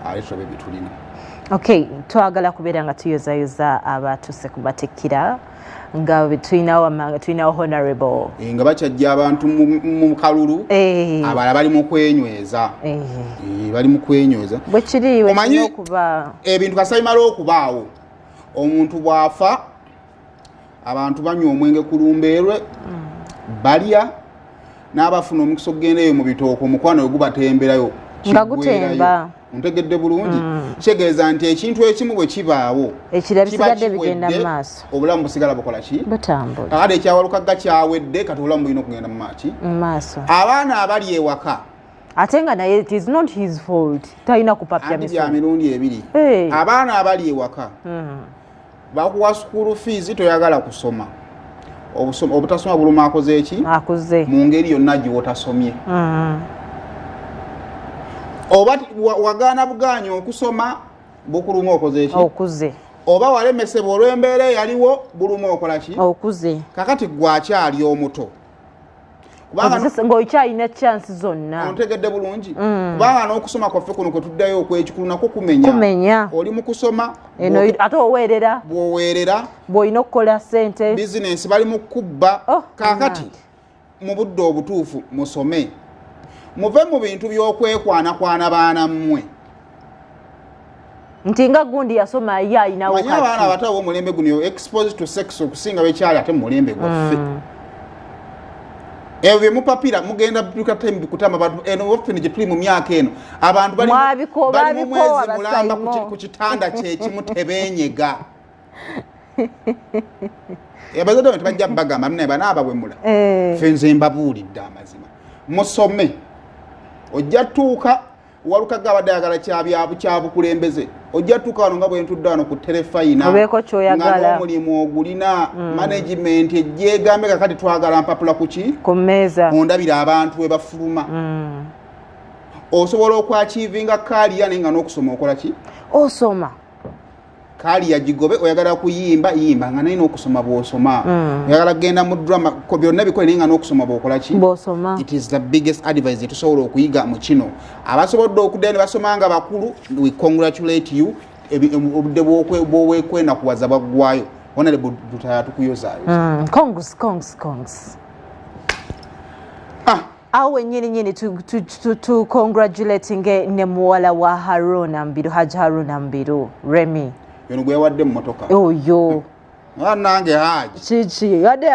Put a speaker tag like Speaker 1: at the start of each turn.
Speaker 1: aleetera bye bitulina.
Speaker 2: Okay, twagala kubeera nga tuyozayoza abatuse kubatikira nga tulinawo honorable
Speaker 1: nga bakyajja abantu mu kalulu abala bali mu kwenyweza bali mu kwenyweza
Speaker 2: bwe kiri
Speaker 1: omanyi okuba ebintu kasayimala okubaawo omuntu bwafa abantu banywa omwenge ku lumbeerwe balya n'abafuna omukisa okugendayo mu bitooko omukwano we gubatemberayo
Speaker 2: nga gutemba
Speaker 1: ntegedde bulungi kitegeeza nti ekintu ekimu bwe kibaawo
Speaker 2: ekirala bisigadde bigenda mu maaso
Speaker 1: obulamu busigala bukola ki
Speaker 2: butambula
Speaker 1: kakati ekyawalukaga kyawedde kati obulamu bulina okugenda mu maaso abaana abali ewaka
Speaker 2: ate nga naye it is not his fault talina kupapya
Speaker 1: bya mirundi ebiri abaana abali ewaka bakuwa school fees toyagala kusoma obutasoma buluma akoze eki mu ngeri yonna gy'otasomye oba wagaana bugaanyi okusoma bukuluma okoze eki
Speaker 2: okuze
Speaker 1: oba walemesebwa olw'embeera yaliwo buluma okola ki
Speaker 2: okuze
Speaker 1: kakati gwakyali omuto
Speaker 2: ng'okyalina chance zonna
Speaker 1: ontegedde bulungi kubanga n'okusoma kwaffe kuno kwe tuddayo okwekikulu nakwo kumenya oli mu kusoma
Speaker 2: ate oweerera
Speaker 1: bw'oweerera
Speaker 2: bw'olina okukola ssente
Speaker 1: bizinensi bali mu kubba kaakati mu budde obutuufu musome muve mu bintu by'okwekwanakwana baana mmwe
Speaker 2: nti nga gundi yasoma ye ayinawo kati
Speaker 1: abaana abato ab'omulembe guno exposed to sex okusinga bekyali ate mu mulembe gwaffe ebyo bye mupapira mugenda kutamba bantu eno waffe gye tuli mu myaka eno abantu bali mu mwezi mulamba ku kitanda kyekimu tebenyega abazadde bano tebajja bagamba naye banaabawemula ffe nze mbabuulidde amazima musome ojja tuuka walukaga abadde ayagala kyabukulembeze ojja tuuka wano nga bwe ntudde wano ku terefayina nga n'omulimu ogulina management ejjeegambe kakati twagala mpapula kuki
Speaker 2: ku mmeeza
Speaker 1: ondabira abantu we bafuluma osobola okwakiivinga kaaliya naye nga n'okusoma okola ki
Speaker 2: osoma
Speaker 1: kaaliya gigobe oyagala kuyimba yimba nga naye n'okusoma bw'osoma oyagala kugenda mu drama byonna bikole naye nga n'okusoma bw'okola ki
Speaker 2: bw'osoma
Speaker 1: it is the biggest advice tusobola okuyiga mu kino abasobodde okuddayo ne basoma nga bakulu we congratulate you obudde bw'okwenakuwaza bwaggwayo honorable Butaya tukuyozaayo
Speaker 2: kongs awe nyini to congratulating ne muwala wa Haruna Mbiru Haji Haruna Mbiru Remy
Speaker 1: yono gwe wadde mu motoka
Speaker 2: oyo
Speaker 1: nange Haji
Speaker 2: chichi yadde